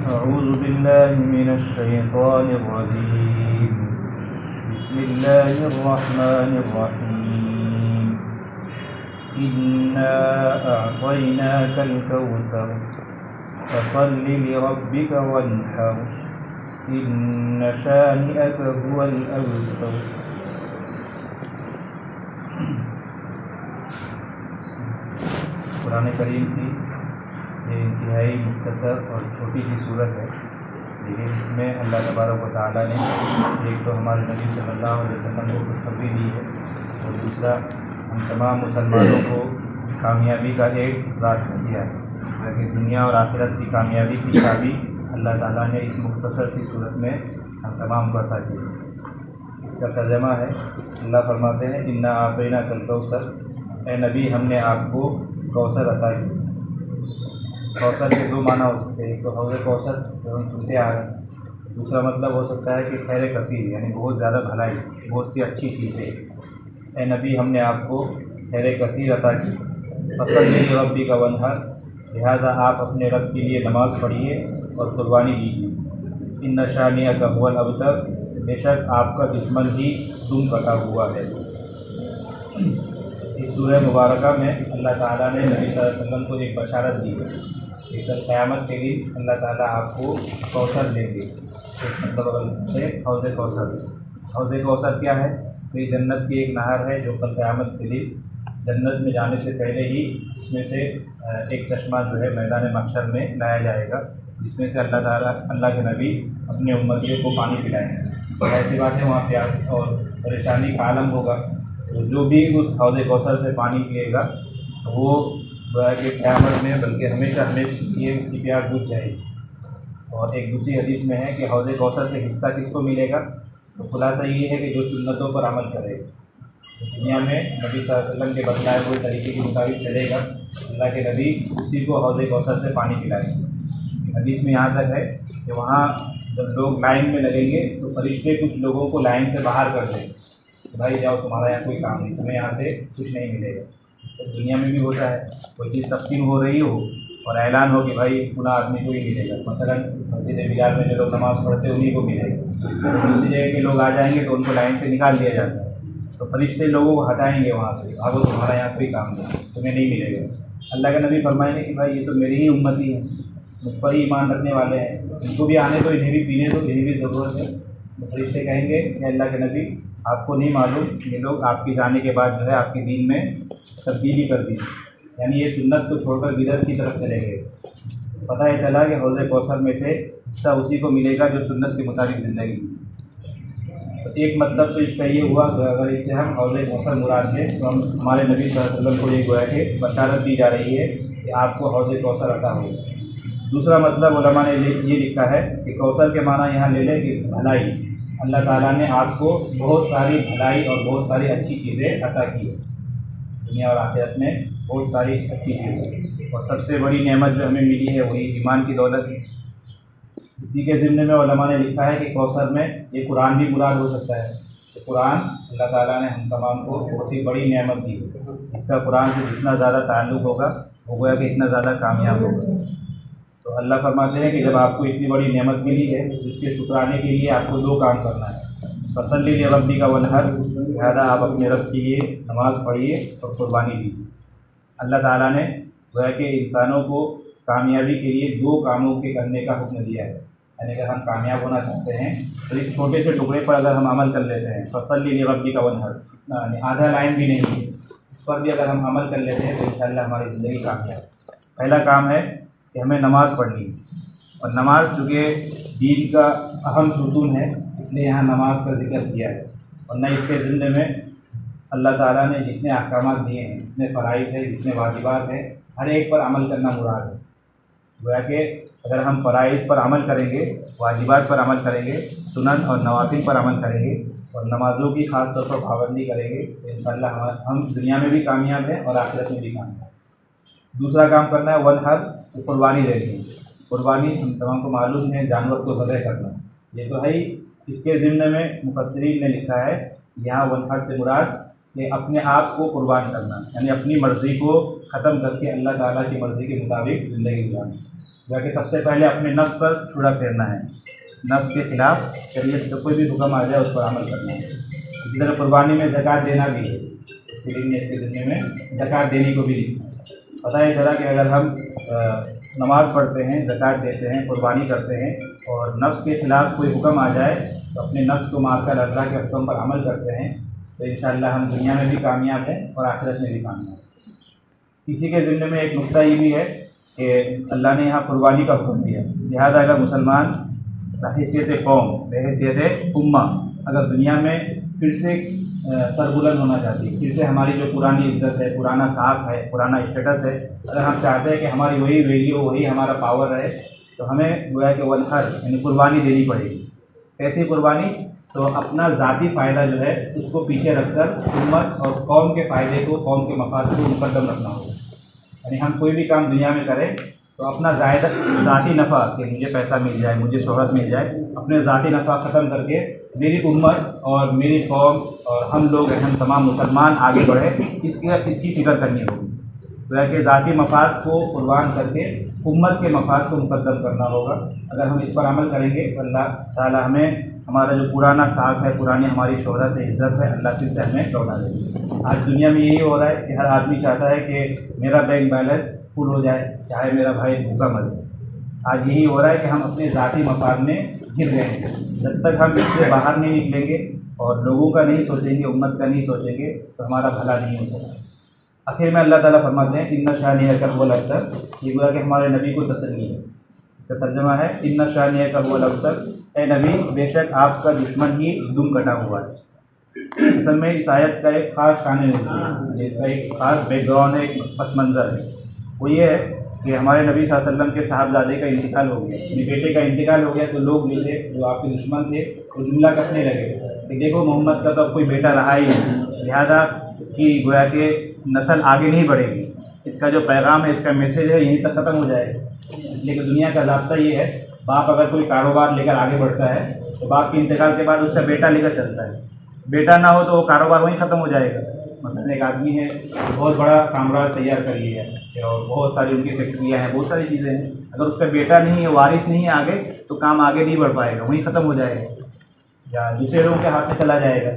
أعوذ بالله من الشيطان الرجيم. بسم الله الرحمن الرحيم. إنا أعطيناك الكوثر فصل لربك وانحر إن شانئك هو الأبتر. قرآن کریم کی یہ انتہائی مختصر اور چھوٹی سی صورت ہے، لیکن اس میں اللہ تبارک و تعالیٰ نے ایک تو ہمارے نبی صلی اللہ علیہ وسلم کو خوشخبری دی ہے، اور دوسرا ہم تمام مسلمانوں کو کامیابی کا ایک راستہ دیا ہے، تاکہ دنیا اور آخرت کی کامیابی کی چابی اللہ تعالیٰ نے اس مختصر سی صورت میں ہم تمام کو عطا کی ہے۔ اس کا ترجمہ ہے، اللہ فرماتے ہیں انا اعطیناک الکوثر، اے نبی ہم نے آپ کو کوثر عطا کی۔ کوثر کے دو معنی ہو سکتے ہیں، ایک تو حوض کوثر جو ہم سنتے آ رہے ہیں، دوسرا مطلب ہو سکتا ہے کہ خیر کثیر، یعنی بہت زیادہ بھلائی، بہت سی اچھی چیزیں۔ اے نبی ہم نے آپ کو خیر کثیر عطا کی۔ فصل لربک وانحر، لہذا آپ اپنے رب کے لیے نماز پڑھیے اور قربانی دیجیے۔ ان شانئک هو الابتر، بے شک آپ کا دشمن ہی دم کٹا ہوا ہے۔ اس سورہ مبارکہ میں اللہ تعالیٰ نے نبی صلی اللہ علیہ وسلم کو ایک بشارت دی ہے کہ کل قیامت کے دن اللہ تعالیٰ آپ کو کوثر دیں گے، مطلب سے حوض کوثر۔ حوض کوثر کیا ہے؟ تو یہ جنت کی ایک نہر ہے جو کل قیامت کے دن جنت میں جانے سے پہلے ہی اس میں سے ایک چشمہ جو ہے میدان محشر میں لایا جائے گا، جس میں سے اللہ تعالیٰ اللہ کے نبی اپنے امتیوں کو پانی پلائیں گے۔ ایسی بات ہے، وہاں پیاس اور پریشانی کا عالم ہوگا، تو جو بھی اس حوض کوثر سے پانی پیے گا وہ گویا کہ قیامت میں بلکہ ہمیشہ یہ اس کی پیاس بجھ جائے گی۔ اور ایک دوسری حدیث میں ہے کہ حوض کوثر سے حصہ کس کو ملے گا؟ تو خلاصہ یہ ہے کہ جو سنتوں پر عمل کرے گا، دنیا میں نبی صلی اللہ علیہ وسلم کے بتلائے ہوئے طریقے کے مطابق چلے گا، اللہ کے نبی اسی کو حوض کوثر سے پانی پلائیں گے۔ حدیث میں یہاں تک ہے کہ وہاں جب لوگ لائن میں لگیں گے تو فرشتے کچھ لوگوں کو لائن سے باہر کر دیں گے کہ بھائی جاؤ، تمہارا یہاں کوئی کام نہیں، تمہیں یہاں سے کچھ نہیں ملے گا۔ تو دنیا میں بھی ہوتا ہے، کوئی چیز تقسیم ہو رہی ہو اور اعلان ہو کہ بھائی فلاں آدمی کو ہی ملے گا، مثلاً مسجد بلال میں جو لوگ نماز پڑھتے ہیں انہیں کو ملے گا، دوسری جگہ کے لوگ آ جائیں گے تو ان کو لائن سے نکال دیا جاتا ہے، تو فرشتے لوگوں کو ہٹائیں گے وہاں سے، بھاگو تمہارا یہاں کوئی کام نہیں، تمہیں نہیں ملے گا۔ اللہ کے نبی فرمائیں گے کہ بھائی یہ تو میری ہی امتی ہے، مجھ پر ہی ایمان رکھنے والے ہیں، ان کو بھی آنے دو، انہیں بھی پینے دو، انہیں بھی ضرورت ہے۔ تو فرشتے کہیں گے کہ اللہ کے نبی آپ کو نہیں معلوم یہ لوگ آپ کے جانے کے بعد جو ہے آپ کے دین میں تبدیلی کر دی، یعنی یہ سنت کو چھوڑ کر بدعت کی طرف چلے گئے۔ پتہ یہ چلا کہ حوض کوثر میں سے حصہ اسی کو ملے گا جو سنت کے مطابق زندگی دی۔ تو ایک مطلب تو اس کا یہ ہوا کہ اگر اس سے ہم حوض کوثر مراد ہے تو ہم ہمارے نبی صلی اللہ علیہ وسلم کو یہ گویا کہ بشارت دی جا رہی ہے کہ آپ کو حوض کوثر عطا ہوگا۔ دوسرا مطلب علماء نے یہ لکھا ہے کہ کوثر کے معنی یہاں لے لیں کہ بھلائی، اللہ تعالیٰ نے آپ کو بہت ساری بھلائی اور بہت ساری اچھی چیزیں عطا کی ہے، دنیا اور آخرت میں بہت ساری اچھی چیزیں، اور سب سے بڑی نعمت جو ہمیں ملی ہے وہی ایمان کی دولت ہے۔ اسی کے ضمن میں علماء نے لکھا ہے کہ کوثر میں یہ قرآن بھی مراد ہو سکتا ہے، کہ قرآن اللہ تعالیٰ نے ہم تمام کو بہت ہی بڑی نعمت دی ہے، اس کا قرآن سے جتنا زیادہ تعلق ہوگا وہ گویا کہ اتنا زیادہ کامیاب ہوگا۔ تو اللہ فرماتے ہیں کہ جب آپ کو اتنی بڑی نعمت ملی ہے جس کے شکرانے کے لیے آپ کو دو کام کرنا ہے، فصل لربک وانحر، لہٰذا آپ اپنے رب کے لیے نماز پڑھیے اور قربانی دیجیے۔ اللہ تعالیٰ نے گویا کہ انسانوں کو کامیابی کے لیے دو کاموں کے کرنے کا حکم دیا ہے، یعنی اگر ہم کامیاب ہونا چاہتے ہیں تو اس چھوٹے سے ٹکڑے پر اگر ہم عمل کر لیتے ہیں، فصل لربک وانحر، یعنی آدھا لائن بھی نہیں ہے، اس پر بھی اگر ہم عمل کر لیتے ہیں تو انشاءاللہ ہماری زندگی کامیاب ہے۔ پہلا کام ہے کہ ہمیں نماز پڑھنی ہے، اور نماز چونکہ دین کا اہم ستون ہے اس لیے یہاں نماز کا ذکر کیا ہے، ورنہ اس کے ضمن میں اللہ تعالیٰ نے جتنے احکامات دیے ہیں، جتنے فرائض ہیں، جتنے واجبات ہیں، ہر ایک پر عمل کرنا مراد ہے۔ گویا کہ اگر ہم فرائض پر عمل کریں گے، واجبات پر عمل کریں گے، سنن اور نوافل پر عمل کریں گے، اور نمازوں کی خاص طور پر پابندی کریں گے تو انشاءاللہ ہم دنیا میں بھی کامیاب ہیں اور آخرت میں بھی کامیاب ہیں۔ دوسرا کام کرنا ہے وانحر، قربانی دینی ہے۔ قربانی ہم تمام کو معلوم ہے، جانور کو ذبح کرنا، یہ تو ہے ہی۔ اس کے ضمن میں مفسرین نے لکھا ہے یہاں وانحر سے مراد کہ اپنے آپ کو قربان کرنا، یعنی اپنی مرضی کو ختم کر کے اللہ تعالیٰ کی مرضی کے مطابق زندگی گزارنا۔ جبکہ سب سے پہلے اپنے نفس پر چھڑا پھیرنا ہے، نفس کے خلاف شریعت کا کوئی بھی حکم آ جائے اس پر عمل کرنا ہے۔ اسی طرح قربانی میں زکوٰۃ دینا بھی ہے، اس نے اس کے ذمے میں زکوٰۃ دینے کو بھی لکھا ہے۔ پتہ یہ چلا کہ اگر ہم نماز پڑھتے ہیں، زکوٰۃ دیتے ہیں، قربانی کرتے ہیں اور نفس کے خلاف کوئی حکم آ جائے تو اپنے نفس کو مار کر اللہ کے حکم پر عمل کرتے ہیں تو انشاءاللہ ہم دنیا میں بھی کامیاب ہیں اور آخرت میں بھی کامیاب ہیں۔ اسی کے ذمے میں ایک نقطہ یہ بھی ہے کہ اللہ نے یہاں قربانی کا حکم دیا، لہذا اگر مسلمان بحیثیت قوم، بحیثیت امہ اگر دنیا میں پھر سے سربلند ہونا چاہتی ہے، پھر سے ہماری جو پرانی عزت ہے، پرانا ساتھ ہے، پرانا اسٹیٹس ہے، اگر ہم چاہتے ہیں کہ ہماری وہی ویلیو، وہی ہمارا پاور رہے تو ہمیں گویا کہ ونہر یعنی قربانی دینی پڑے گی۔ کیسی قربانی؟ تو اپنا ذاتی فائدہ جو ہے اس کو پیچھے رکھ کر امت اور قوم کے فائدے کو، قوم کے مفاد کو مقدم رکھنا ہوگا۔ یعنی ہم کوئی بھی کام دنیا میں کریں تو اپنا ذاتی نفع کہ مجھے پیسہ مل جائے، مجھے شہرت مل جائے، اپنے ذاتی نفع ختم کر کے میری امت اور میری قوم اور ہم لوگ ہم تمام مسلمان آگے بڑھے، اس کی فکر کرنی ہوگی۔ تو کہ ذاتی مفاد کو قربان کر کے امت کے مفاد کو مقدم کرنا ہوگا۔ اگر ہم اس پر عمل کریں گے تو اللہ تعالیٰ ہمیں ہمارا جو پرانا ساکھ ہے، پرانی ہماری شہرت ہے، عزت ہے، اللہ پھر سے ہمیں لوٹا دے گی۔ آج دنیا میں یہی ہو رہا ہے کہ ہر آدمی چاہتا ہے کہ میرا بینک بیلنس فل ہو جائے، چاہے میرا بھائی بھوکا مرے۔ آج یہی ہو رہا ہے کہ ہم اپنے ذاتی مفاد میں گر رہے ہیں۔ جب تک ہم اس سے باہر نہیں نکلیں گے اور لوگوں کا نہیں سوچیں گے، امت کا نہیں سوچیں گے تو ہمارا بھلا نہیں ہو سکتا۔ آخر میں اللہ تعالیٰ فرماتے ہیں ان شانئک هو الابتر، یہ گویا کہ ہمارے نبی کو تسلی ہے۔ اس کا ترجمہ ہے ان شانئک هو الابتر، اے نبی بے شک آپ کا دشمن ہی دم کٹا ہوا ہے۔ اصل میں اس آیت کا ایک خاص شان نزول ہے، اس کا ایک خاص بیک گراؤنڈ ہے، ایک پس منظر ہے۔ وہ یہ ہے کہ ہمارے نبی صلی اللہ علیہ وسلم کے صاحبزادے کا انتقال ہو گیا، اپنے بیٹے کا انتقال ہو گیا تو لوگ جو تھے، جو آپ کے دشمن تھے، وہ جملہ کسنے لگے کہ دیکھو محمد کا تو اب کوئی بیٹا رہا ہی نہیں، لہذا اس کی گویا کہ نسل آگے نہیں بڑھے گی، اس کا جو پیغام ہے، اس کا میسیج ہے یہیں تک ختم ہو جائے گا۔ لیکن دنیا کا ضابطہ یہ ہے، باپ اگر کوئی کاروبار لے کر آگے بڑھتا ہے تو باپ کے انتقال کے بعد اس کا بیٹا لے کر چلتا ہے، بیٹا نہ ہو تو وہ کاروبار وہیں ختم ہو جائے گا۔ مثلاً ایک آدمی ہے، بہت بڑا سامراج تیار کر لیا ہے اور بہت ساری ان کی فیکٹریاں ہیں، بہت ساری چیزیں ہیں، اگر اس کا بیٹا نہیں ہے، وارث نہیں ہے آگے تو کام آگے نہیں بڑھ پائے گا، وہیں ختم ہو جائے گا یا دوسرے لوگوں کے ہاتھ میں چلا جائے گا۔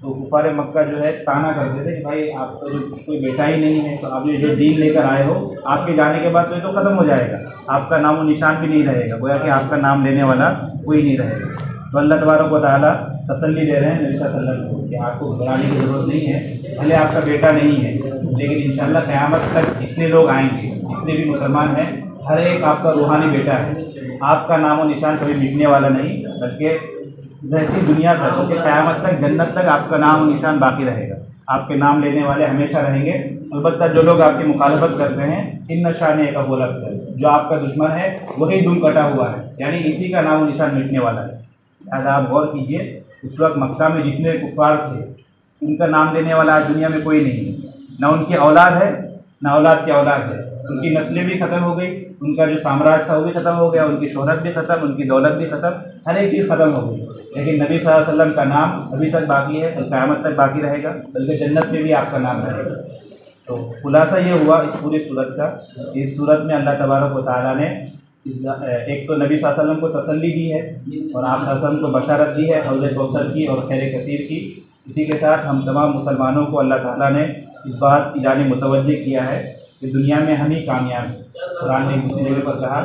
تو کفار مکہ جو ہے تانا کرتے تھے کہ بھائی آپ کا جو کوئی بیٹا ہی نہیں ہے تو آپ یہ جو دین لے کر آئے ہو، آپ کے جانے کے بعد تو یہ تو ختم ہو جائے گا، آپ کا نام و نشان بھی نہیں رہے گا، گویا کہ آپ کا نام لینے والا کوئی نہیں رہے گا۔ تو اللہ تبارک و تعالیٰ تسلی دے رہے ہیں نبی صلی اللہ علیہ وسلم کو کہ آپ کو گھبرانے کی ضرورت نہیں ہے، بھلے آپ کا بیٹا نہیں ہے لیکن انشاءاللہ قیامت تک جتنے لوگ آئیں گے، جتنے بھی مسلمان ہیں، ہر ایک آپ کا روحانی بیٹا ہے۔ آپ کا نام و نشان کبھی مٹنے والا نہیں، بلکہ رہتی دنیا تک، بلکہ قیامت تک، جنت تک آپ کا نام و نشان باقی رہے گا، آپ کے نام لینے والے ہمیشہ رہیں گے۔ البتہ جو لوگ آپ کی مخالفت کرتے ہیں، ان شانئک هو الابتر، جو آپ کا دشمن ہے وہی دم کٹا ہوا ہے، یعنی اسی کا نام و نشان مٹنے والا ہے۔ لہٰذا آپ غور کیجئے، اس وقت مکہ میں جتنے کفار تھے ان کا نام لینے والا آج دنیا میں کوئی نہیں ہے، نہ ان کی اولاد ہے نہ اولاد کی اولاد ہے، ان کی نسلیں بھی ختم ہو گئی، ان کا جو سامراج تھا وہ بھی ختم ہو گیا، ان کی شہرت بھی ختم، ان کی دولت بھی ختم، ہر ایک چیز ختم ہو گئی، لیکن نبی صلی اللہ علیہ وسلم کا نام ابھی تک باقی ہے اور قیامت تک باقی رہے گا، بلکہ جنت میں بھی آپ کا نام رہے گا۔ تو خلاصہ یہ ہوا اس پوری صورت کا، اس صورت میں اللہ تبارک و تعالیٰ نے ایک تو نبی صلی اللہ علیہ وسلم کو تسلی دی ہے اور آپ صلی اللہ علیہ وسلم کو بشارت دی ہے حوض کوثر کی اور خیر کثیر کی۔ اسی کے ساتھ ہم تمام مسلمانوں کو اللہ تعالیٰ نے اس بات کی جانب متوجہ کیا ہے کہ دنیا میں ہم ہی کامیاب ہیں۔ قرآن نے دوسری جگہ پر کہا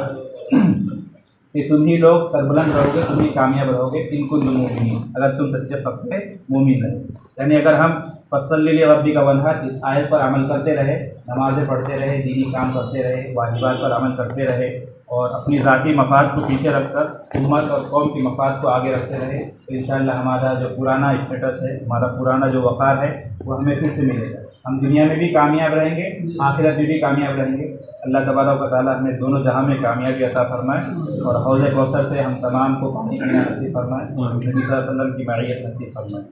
کہ تم ہی لوگ سربلند رہو گے، تم ہی کامیاب رہو گے، ان کنتم مؤمنین، اگر تم سچے پکے مومن رہے۔ یعنی اگر ہم فصلی لربک وانحر اس آیت پر عمل کرتے رہے، نمازیں پڑھتے رہے، دینی کام کرتے رہے، واجبات پر عمل کرتے رہے اور اپنی ذاتی مفاد کو پیچھے رکھ کر امت اور قوم کی مفاد کو آگے رکھتے رہے تو انشاءاللہ ہمارا جو پرانا اسٹیٹس ہے، ہمارا پرانا جو وقار ہے وہ ہمیں پھر سے ملے گا، ہم دنیا میں بھی کامیاب رہیں گے، آخرت میں بھی کامیاب رہیں گے۔ اللہ تبارک و تعالیٰ ہمیں دونوں جہاں میں کامیابی عطا فرمائے اور حوض کوثر سے ہم تمام کو پانی پینا نصیب فرمائے، نبی صلی اللہ علیہ وسلم کی معیت نصیب فرمائے،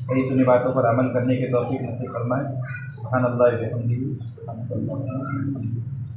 کئی سنی باتوں پر عمل کرنے کی توفیق نصیب فرمائے۔ سبحان اللہ و بحمدہ، سبحان اللہ۔